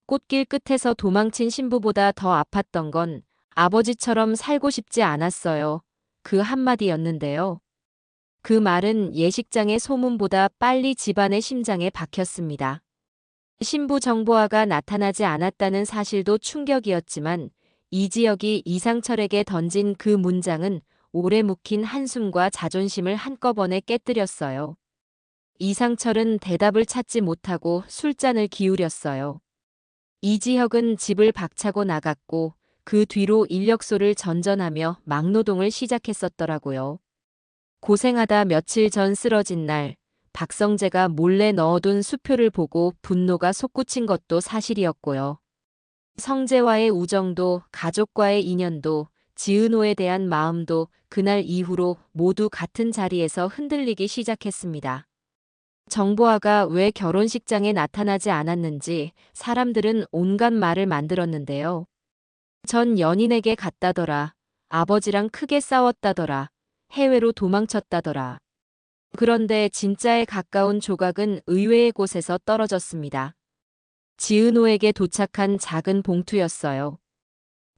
꽃길 끝에서 도망친 신부보다 더 아팠던 건 아버지처럼 살고 싶지 않았어요. 그 한마디였는데요. 그 말은 예식장의 소문보다 빨리 집안의 심장에 박혔습니다. 신부 정보아가 나타나지 않았다는 사실도 충격이었지만 이지혁이 이상철에게 던진 그 문장은 오래 묵힌 한숨과 자존심을 한꺼번에 깨뜨렸어요. 이상철은 대답을 찾지 못하고 술잔을 기울였어요. 이지혁은 집을 박차고 나갔고 그 뒤로 인력소를 전전하며 막노동을 시작했었더라고요. 고생하다 며칠 전 쓰러진 날 박성재가 몰래 넣어둔 수표를 보고 분노가 솟구친 것도 사실이었고요. 성재와의 우정도 가족과의 인연도 지은호에 대한 마음도 그날 이후로 모두 같은 자리에서 흔들리기 시작했습니다. 정보아가 왜 결혼식장에 나타나지 않았는지 사람들은 온갖 말을 만들었는데요. 전 연인에게 갔다더라. 아버지랑 크게 싸웠다더라. 해외로 도망쳤다더라. 그런데 진짜에 가까운 조각은 의외의 곳에서 떨어졌습니다. 지은호에게 도착한 작은 봉투였어요.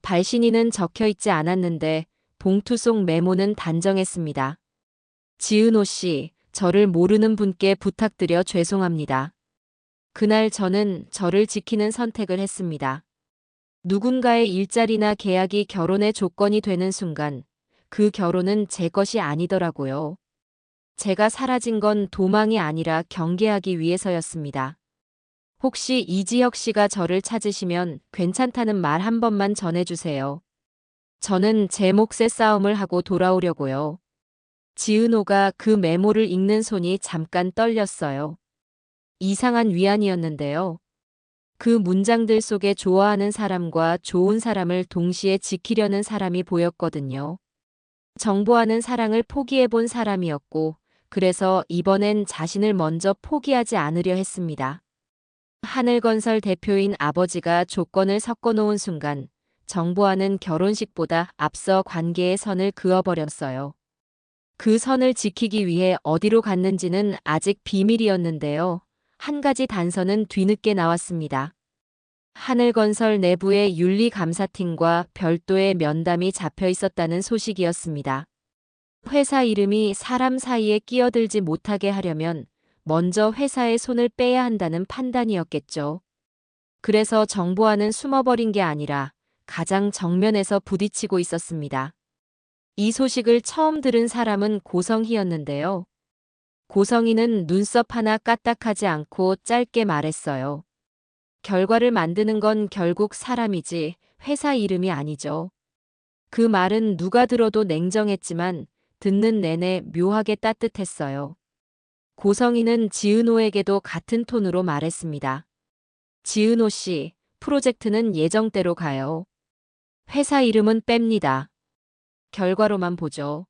발신인은 적혀 있지 않았는데 봉투 속 메모는 단정했습니다. 지은호 씨, 저를 모르는 분께 부탁드려 죄송합니다. 그날 저는 저를 지키는 선택을 했습니다. 누군가의 일자리나 계약이 결혼의 조건이 되는 순간 그 결혼은 제 것이 아니더라고요. 제가 사라진 건 도망이 아니라 경계하기 위해서였습니다. 혹시 이지혁 씨가 저를 찾으시면 괜찮다는 말 한 번만 전해주세요. 저는 제 몫의 싸움을 하고 돌아오려고요. 지은호가 그 메모를 읽는 손이 잠깐 떨렸어요. 이상한 위안이었는데요. 그 문장들 속에 좋아하는 사람과 좋은 사람을 동시에 지키려는 사람이 보였거든요. 정보하는 사랑을 포기해본 사람이었고, 그래서 이번엔 자신을 먼저 포기하지 않으려 했습니다. 하늘건설 대표인 아버지가 조건을 섞어놓은 순간 정보와는 결혼식보다 앞서 관계의 선을 그어버렸어요. 그 선을 지키기 위해 어디로 갔는지는 아직 비밀이었는데요. 한 가지 단서는 뒤늦게 나왔습니다. 하늘건설 내부의 윤리감사팀과 별도의 면담이 잡혀 있었다는 소식이었습니다. 회사 이름이 사람 사이에 끼어들지 못하게 하려면 먼저 회사의 손을 빼야 한다는 판단이었겠죠. 그래서 정보와는 숨어버린 게 아니라 가장 정면에서 부딪히고 있었습니다. 이 소식을 처음 들은 사람은 고성희였는데요. 고성희는 눈썹 하나 까딱하지 않고 짧게 말했어요. 결과를 만드는 건 결국 사람이지 회사 이름이 아니죠. 그 말은 누가 들어도 냉정했지만 듣는 내내 묘하게 따뜻했어요. 고성희는 지은호에게도 같은 톤으로 말했습니다. 지은호 씨, 프로젝트는 예정대로 가요. 회사 이름은 뺍니다. 결과로만 보죠.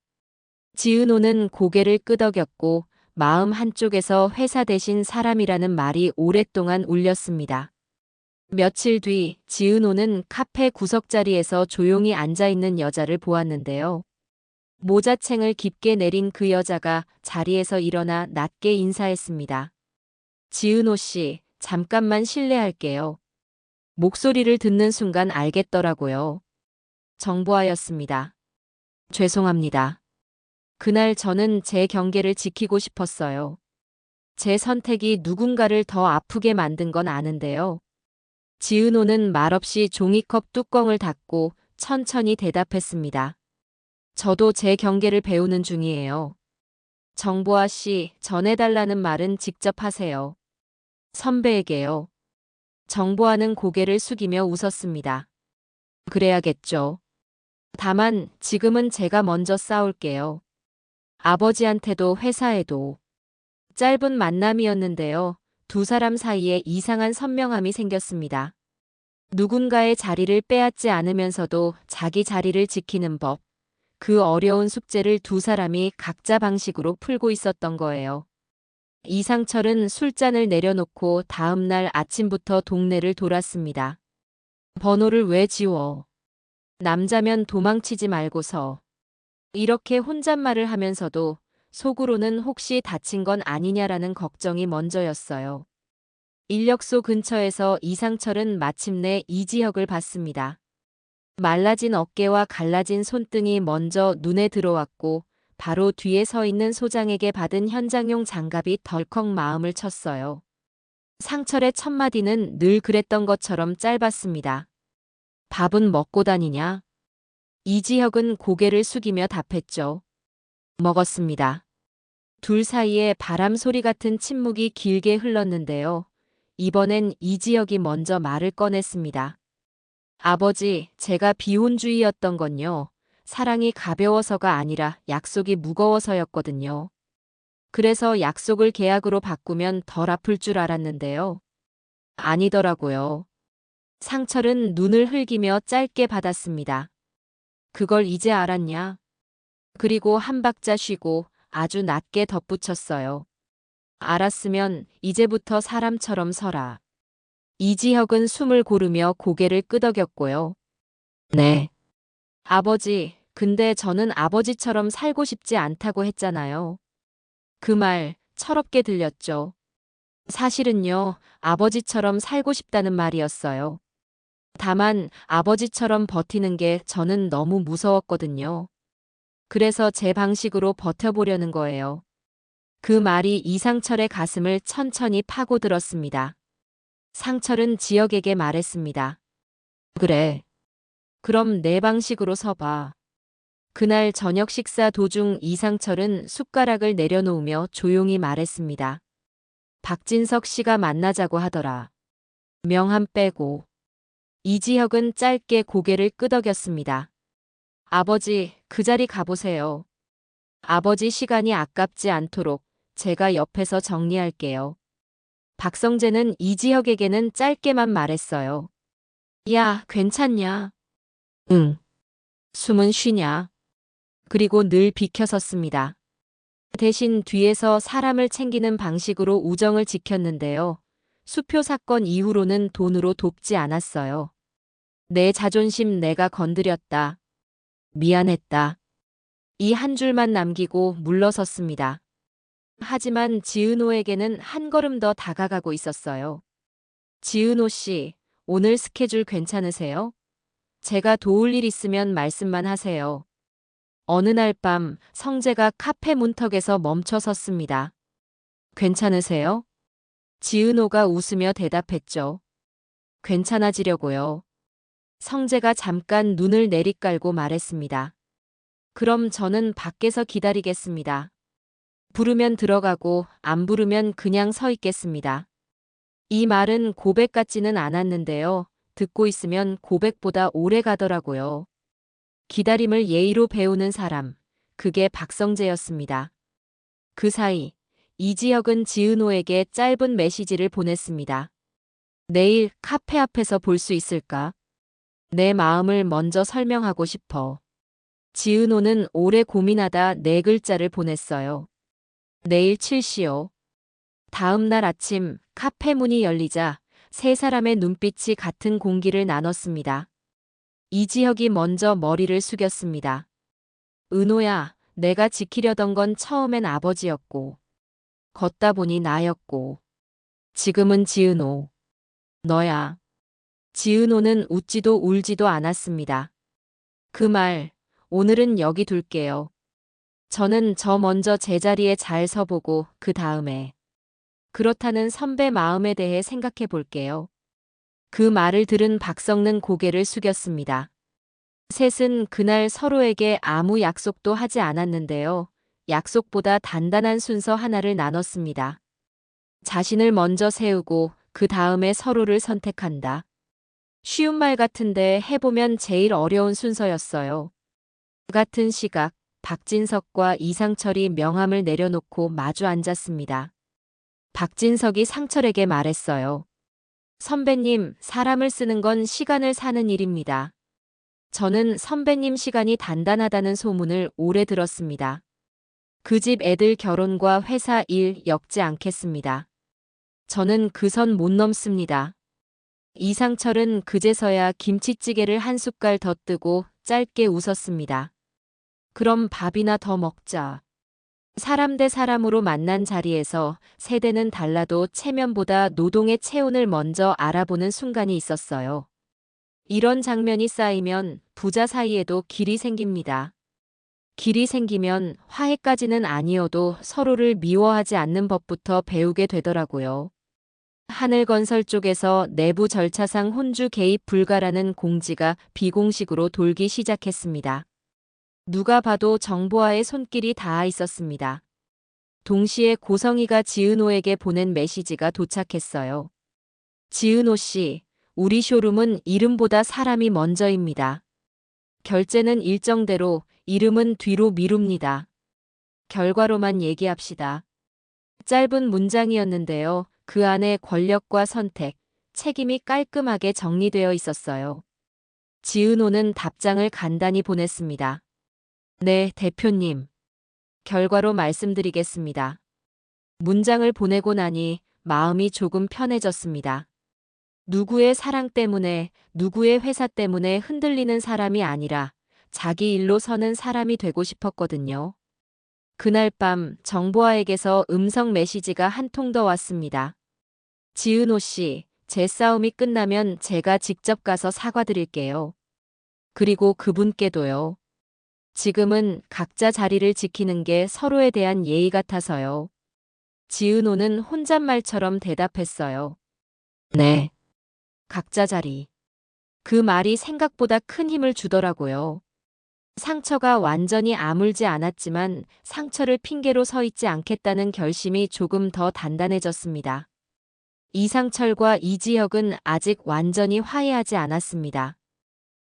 지은호는 고개를 끄덕였고 마음 한쪽에서 회사 대신 사람이라는 말이 오랫동안 울렸습니다. 며칠 뒤 지은호는 카페 구석자리에서 조용히 앉아있는 여자를 보았는데요. 모자챙을 깊게 내린 그 여자가 자리에서 일어나 낮게 인사했습니다. 지은호 씨, 잠깐만 실례할게요. 목소리를 듣는 순간 알겠더라고요. 정보아였습니다. 죄송합니다. 그날 저는 제 경계를 지키고 싶었어요. 제 선택이 누군가를 더 아프게 만든 건 아는데요. 지은호는 말없이 종이컵 뚜껑을 닫고 천천히 대답했습니다. 저도 제 경계를 배우는 중이에요. 정보아 씨, 전해달라는 말은 직접 하세요. 선배에게요. 정보아는 고개를 숙이며 웃었습니다. 그래야겠죠. 다만 지금은 제가 먼저 싸울게요. 아버지한테도 회사에도. 짧은 만남이었는데요. 두 사람 사이에 이상한 선명함이 생겼습니다. 누군가의 자리를 빼앗지 않으면서도 자기 자리를 지키는 법. 그 어려운 숙제를 두 사람이 각자 방식으로 풀고 있었던 거예요. 이상철은 술잔을 내려놓고 다음 날 아침부터 동네를 돌았습니다. 번호를 왜 지워? 남자면 도망치지 말고서. 이렇게 혼잣말을 하면서도 속으로는 혹시 다친 건 아니냐라는 걱정이 먼저였어요. 인력소 근처에서 이상철은 마침내 이지혁을 봤습니다. 말라진 어깨와 갈라진 손등이 먼저 눈에 들어왔고 바로 뒤에 서 있는 소장에게 받은 현장용 장갑이 덜컥 마음을 쳤어요. 상철의 첫 마디는 늘 그랬던 것처럼 짧았습니다. 밥은 먹고 다니냐? 이지혁은 고개를 숙이며 답했죠. 먹었습니다. 둘 사이에 바람 소리 같은 침묵이 길게 흘렀는데요. 이번엔 이지혁이 먼저 말을 꺼냈습니다. 아버지, 제가 비혼주의였던 건요. 사랑이 가벼워서가 아니라 약속이 무거워서였거든요. 그래서 약속을 계약으로 바꾸면 덜 아플 줄 알았는데요. 아니더라고요. 상철은 눈을 흘기며 짧게 받았습니다. 그걸 이제 알았냐? 그리고 한 박자 쉬고 아주 낮게 덧붙였어요. 알았으면 이제부터 사람처럼 서라. 이지혁은 숨을 고르며 고개를 끄덕였고요. 네. 아버지, 근데 저는 아버지처럼 살고 싶지 않다고 했잖아요. 그 말 철없게 들렸죠. 사실은요, 아버지처럼 살고 싶다는 말이었어요. 다만 아버지처럼 버티는 게 저는 너무 무서웠거든요. 그래서 제 방식으로 버텨보려는 거예요. 그 말이 이상철의 가슴을 천천히 파고들었습니다. 상철은 지혁에게 말했습니다. 그래. 그럼 내 방식으로 서봐. 그날 저녁 식사 도중 이상철은 숟가락을 내려놓으며 조용히 말했습니다. 박진석 씨가 만나자고 하더라. 명함 빼고. 이지혁은 짧게 고개를 끄덕였습니다. 아버지, 그 자리 가보세요. 아버지 시간이 아깝지 않도록 제가 옆에서 정리할게요. 박성재는 이지혁에게는 짧게만 말했어요. 야, 괜찮냐? 응. 숨은 쉬냐? 그리고 늘 비켜섰습니다. 대신 뒤에서 사람을 챙기는 방식으로 우정을 지켰는데요. 수표 사건 이후로는 돈으로 돕지 않았어요. 내 자존심 내가 건드렸다. 미안했다. 이 한 줄만 남기고 물러섰습니다. 하지만 지은호에게는 한 걸음 더 다가가고 있었어요. 지은호 씨, 오늘 스케줄 괜찮으세요? 제가 도울 일 있으면 말씀만 하세요. 어느 날 밤 성재가 카페 문턱에서 멈춰 섰습니다. 괜찮으세요? 지은호가 웃으며 대답했죠. 괜찮아지려고요. 성재가 잠깐 눈을 내리깔고 말했습니다. 그럼 저는 밖에서 기다리겠습니다. 부르면 들어가고 안 부르면 그냥 서 있겠습니다. 이 말은 고백 같지는 않았는데요. 듣고 있으면 고백보다 오래 가더라고요. 기다림을 예의로 배우는 사람, 그게 박성재였습니다. 그 사이 이지혁은 지은호에게 짧은 메시지를 보냈습니다. 내일 카페 앞에서 볼 수 있을까? 내 마음을 먼저 설명하고 싶어. 지은호는 오래 고민하다 네 글자를 보냈어요. 내일 7시요. 다음 날 아침 카페 문이 열리자 세 사람의 눈빛이 같은 공기를 나눴습니다. 이지혁이 먼저 머리를 숙였습니다. 은호야, 내가 지키려던 건 처음엔 아버지였고, 걷다 보니 나였고, 지금은 지은호. 너야. 지은호는 웃지도 울지도 않았습니다. 그 말, 오늘은 여기 둘게요. 저는 저 먼저 제자리에 잘 서보고 그 다음에 그렇다는 선배 마음에 대해 생각해 볼게요. 그 말을 들은 박성는 고개를 숙였습니다. 셋은 그날 서로에게 아무 약속도 하지 않았는데요. 약속보다 단단한 순서 하나를 나눴습니다. 자신을 먼저 세우고 그 다음에 서로를 선택한다. 쉬운 말 같은데 해보면 제일 어려운 순서였어요. 같은 시각, 박진석과 이상철이 명함을 내려놓고 마주 앉았습니다. 박진석이 상철에게 말했어요. 선배님, 사람을 쓰는 건 시간을 사는 일입니다. 저는 선배님 시간이 단단하다는 소문을 오래 들었습니다. 그 집 애들 결혼과 회사 일 엮지 않겠습니다. 저는 그 선 못 넘습니다. 이상철은 그제서야 김치찌개를 한 숟갈 더 뜨고 짧게 웃었습니다. 그럼 밥이나 더 먹자. 사람 대 사람으로 만난 자리에서 세대는 달라도 체면보다 노동의 체온을 먼저 알아보는 순간이 있었어요. 이런 장면이 쌓이면 부자 사이에도 길이 생깁니다. 길이 생기면 화해까지는 아니어도 서로를 미워하지 않는 법부터 배우게 되더라고요. 하늘건설 쪽에서 내부 절차상 혼주 개입 불가라는 공지가 비공식으로 돌기 시작했습니다. 누가 봐도 정보와의 손길이 닿아 있었습니다. 동시에 고성희가 지은호에게 보낸 메시지가 도착했어요. 지은호 씨, 우리 쇼룸은 이름보다 사람이 먼저입니다. 결제는 일정대로, 이름은 뒤로 미룹니다. 결과로만 얘기합시다. 짧은 문장이었는데요. 그 안에 권력과 선택, 책임이 깔끔하게 정리되어 있었어요. 지은호는 답장을 간단히 보냈습니다. 네, 대표님. 결과로 말씀드리겠습니다. 문장을 보내고 나니 마음이 조금 편해졌습니다. 누구의 사랑 때문에, 누구의 회사 때문에 흔들리는 사람이 아니라 자기 일로 서는 사람이 되고 싶었거든요. 그날 밤 정보아에게서 음성 메시지가 한 통 더 왔습니다. 지은호 씨, 제 싸움이 끝나면 제가 직접 가서 사과드릴게요. 그리고 그분께도요. 지금은 각자 자리를 지키는 게 서로에 대한 예의 같아서요. 지은호는 혼잣말처럼 대답했어요. 네. 각자 자리. 그 말이 생각보다 큰 힘을 주더라고요. 상처가 완전히 아물지 않았지만 상처를 핑계로 서 있지 않겠다는 결심이 조금 더 단단해졌습니다. 이상철과 이지혁은 아직 완전히 화해하지 않았습니다.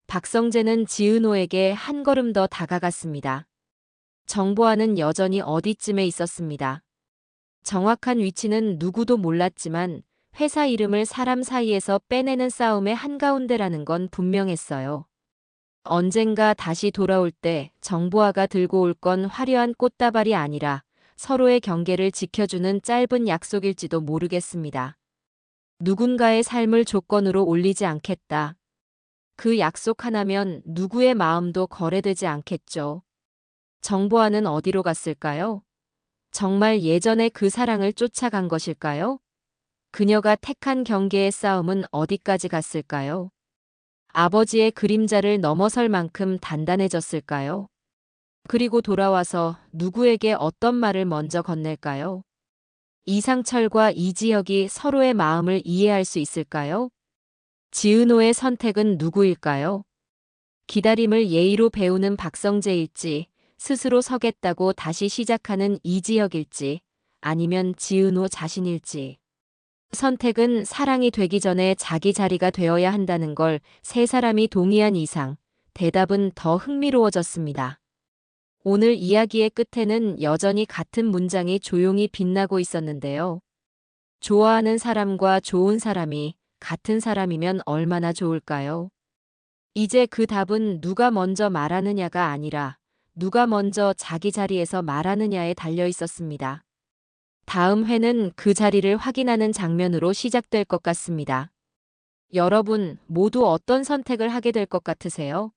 박성재는 지은호에게 한 걸음 더 다가갔습니다. 정보아는 여전히 어디쯤에 있었습니다. 정확한 위치는 누구도 몰랐지만 회사 이름을 사람 사이에서 빼내는 싸움의 한가운데라는 건 분명했어요. 언젠가 다시 돌아올 때 정보아가 들고 올 건 화려한 꽃다발이 아니라 서로의 경계를 지켜주는 짧은 약속일지도 모르겠습니다. 누군가의 삶을 조건으로 올리지 않겠다. 그 약속 하나면 누구의 마음도 거래되지 않겠죠. 정보아는 어디로 갔을까요? 정말 예전의 그 사랑을 쫓아간 것일까요? 그녀가 택한 경계의 싸움은 어디까지 갔을까요? 아버지의 그림자를 넘어설 만큼 단단해졌을까요? 그리고 돌아와서 누구에게 어떤 말을 먼저 건넬까요? 이상철과 이지혁이 서로의 마음을 이해할 수 있을까요? 지은호의 선택은 누구일까요? 기다림을 예의로 배우는 박성재일지, 스스로 서겠다고 다시 시작하는 이지혁일지, 아니면 지은호 자신일지. 선택은 사랑이 되기 전에 자기 자리가 되어야 한다는 걸 세 사람이 동의한 이상 대답은 더 흥미로워졌습니다. 오늘 이야기의 끝에는 여전히 같은 문장이 조용히 빛나고 있었는데요. 좋아하는 사람과 좋은 사람이 같은 사람이면 얼마나 좋을까요? 이제 그 답은 누가 먼저 말하느냐가 아니라 누가 먼저 자기 자리에서 말하느냐에 달려 있었습니다. 다음 회는 그 자리를 확인하는 장면으로 시작될 것 같습니다. 여러분 모두 어떤 선택을 하게 될 것 같으세요?